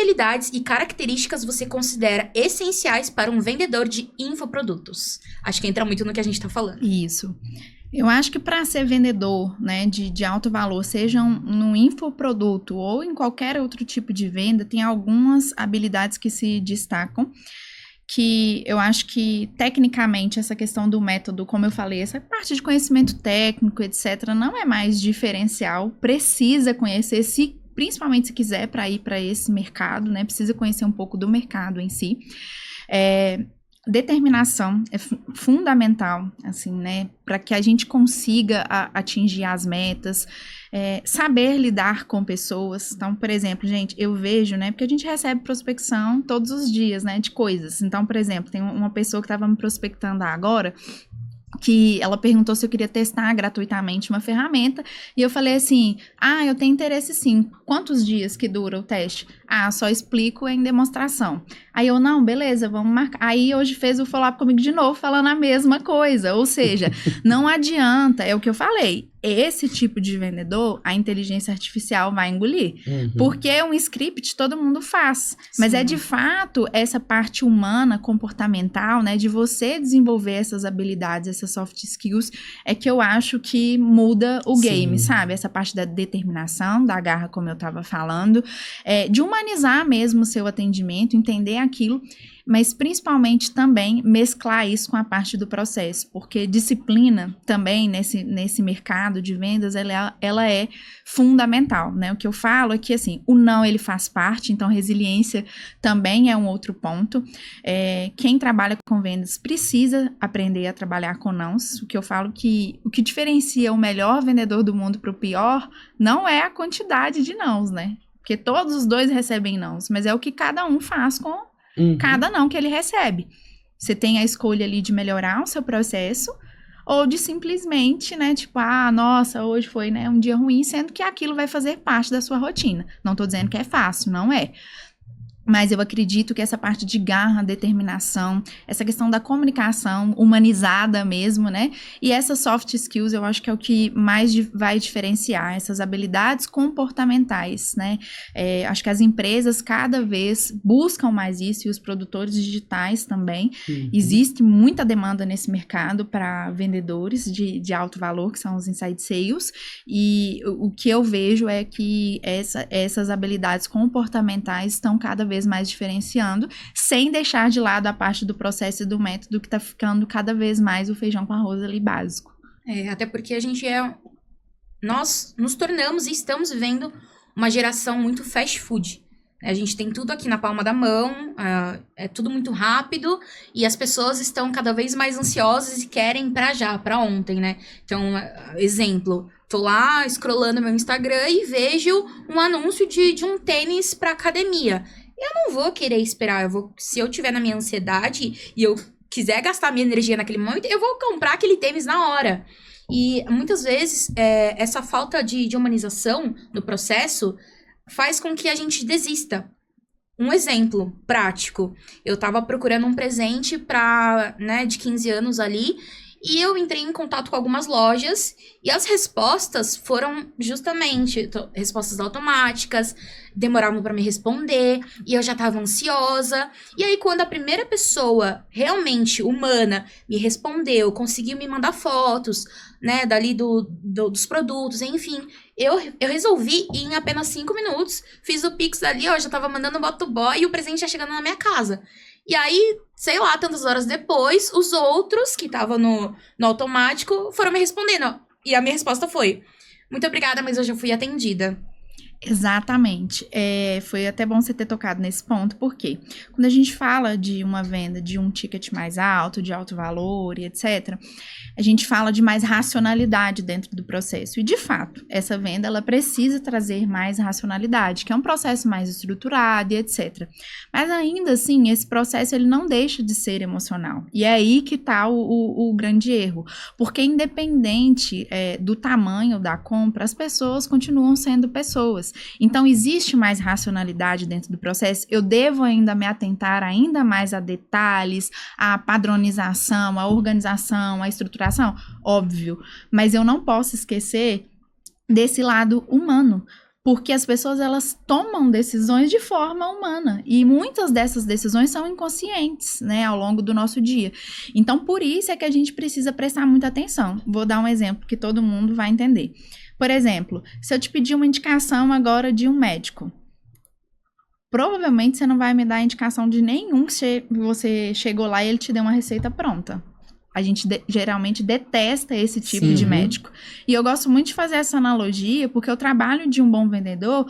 habilidades e características você considera essenciais para um vendedor de infoprodutos? Acho que entra muito no que a gente tá falando. Isso. Eu acho que para ser vendedor, né, de alto valor, seja no infoproduto ou em qualquer outro tipo de venda, tem algumas habilidades que se destacam, que eu acho que, tecnicamente, essa questão do método, como eu falei, essa parte de conhecimento técnico, etc., não é mais diferencial, precisa conhecer, principalmente se quiser para ir para esse mercado, né, precisa conhecer um pouco do mercado em si. Determinação é fundamental, assim, né, para que a gente consiga atingir as metas, saber lidar com pessoas. Então, por exemplo, gente, eu vejo, né, porque a gente recebe prospecção todos os dias, né, de coisas. Então, por exemplo, tem uma pessoa que estava me prospectando agora, que ela perguntou se eu queria testar gratuitamente uma ferramenta, e eu falei assim, eu tenho interesse sim, quantos dias que dura o teste? Só explico em demonstração. Aí eu, não, beleza, vamos marcar. Aí hoje fez o follow-up comigo de novo, falando a mesma coisa, ou seja, não adianta, é o que eu falei, esse tipo de vendedor, a inteligência artificial vai engolir, porque um script todo mundo faz, mas é de fato essa parte humana, comportamental, né, de você desenvolver essas habilidades, essas soft skills, é que eu acho que muda o game, sabe? Essa parte da determinação, da garra, como eu tava falando, de humanizar mesmo o seu atendimento, entender aquilo, mas principalmente também mesclar isso com a parte do processo, porque disciplina também nesse mercado de vendas, ela é fundamental, né? O que eu falo é que, assim, o não, ele faz parte, então resiliência também é um outro ponto. Quem trabalha com vendas precisa aprender a trabalhar com nãos, o que eu falo que o que diferencia o melhor vendedor do mundo para o pior não é a quantidade de nãos, né? Porque todos os dois recebem nãos, mas é o que cada um faz com cada não que ele recebe. Você tem a escolha ali de melhorar o seu processo ou de simplesmente, né, tipo, nossa, hoje foi, né, um dia ruim, sendo que aquilo vai fazer parte da sua rotina. Não tô dizendo que é fácil, não é. Mas eu acredito que essa parte de garra, determinação, essa questão da comunicação humanizada mesmo, né? E essas soft skills eu acho que é o que mais vai diferenciar, essas habilidades comportamentais, né? Acho que as empresas cada vez buscam mais isso e os produtores digitais também. Existe muita demanda nesse mercado para vendedores de alto valor, que são os inside sales, e o que eu vejo é que essas habilidades comportamentais estão cada vez mais diferenciando, sem deixar de lado a parte do processo e do método que tá ficando cada vez mais o feijão com arroz ali básico. Até porque a gente nós nos tornamos e estamos vivendo uma geração muito fast food. A gente tem tudo aqui na palma da mão, é tudo muito rápido, e as pessoas estão cada vez mais ansiosas e querem pra já, pra ontem, né? Então, exemplo, tô lá scrollando meu Instagram e vejo um anúncio de um tênis pra academia. Eu não vou querer esperar, se eu tiver na minha ansiedade e eu quiser gastar minha energia naquele momento, eu vou comprar aquele tênis na hora. E muitas vezes, essa falta de humanização no processo faz com que a gente desista. Um exemplo prático, eu tava procurando um presente de 15 anos ali, e eu entrei em contato com algumas lojas, e as respostas foram justamente respostas automáticas, demoravam para me responder, e eu já tava ansiosa. E aí, quando a primeira pessoa realmente humana me respondeu, conseguiu me mandar fotos, né, dali dos produtos, enfim, eu resolvi ir em apenas 5 minutos, fiz o Pix ali, já tava mandando o motoboy e o presente já chegando na minha casa. E aí, sei lá, tantas horas depois, os outros que estavam no automático foram me respondendo. E a minha resposta foi: muito obrigada, mas eu já fui atendida. Exatamente. Foi até bom você ter tocado nesse ponto, porque quando a gente fala de uma venda de um ticket mais alto, de alto valor e etc., a gente fala de mais racionalidade dentro do processo. E, de fato, essa venda, ela precisa trazer mais racionalidade, que é um processo mais estruturado e etc. Mas, ainda assim, esse processo, ele não deixa de ser emocional. E é aí que está o grande erro. Porque, independente do tamanho da compra, as pessoas continuam sendo pessoas. Então, existe mais racionalidade dentro do processo. Eu devo ainda me atentar ainda mais a detalhes, a padronização, a organização, a estruturação, óbvio. Mas eu não posso esquecer desse lado humano, Porque as pessoas, elas tomam decisões de forma humana. E muitas dessas decisões são inconscientes, né, ao longo do nosso dia. Então, por isso é que a gente precisa prestar muita atenção. Vou dar um exemplo que todo mundo vai entender. Por exemplo, se eu te pedir uma indicação agora de um médico, provavelmente você não vai me dar a indicação de nenhum que você chegou lá e ele te deu uma receita pronta. A gente geralmente detesta esse tipo Sim. de médico. E eu gosto muito de fazer essa analogia, porque o trabalho de um bom vendedor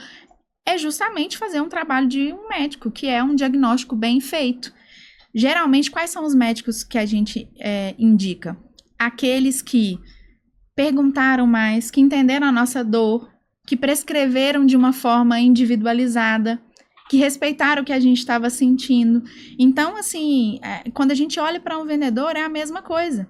é justamente fazer um trabalho de um médico, que é um diagnóstico bem feito. Geralmente, quais são os médicos que a gente indica? Aqueles que perguntaram mais, que entenderam a nossa dor, que prescreveram de uma forma individualizada, que respeitaram o que a gente estava sentindo. Então, assim, quando a gente olha para um vendedor, é a mesma coisa.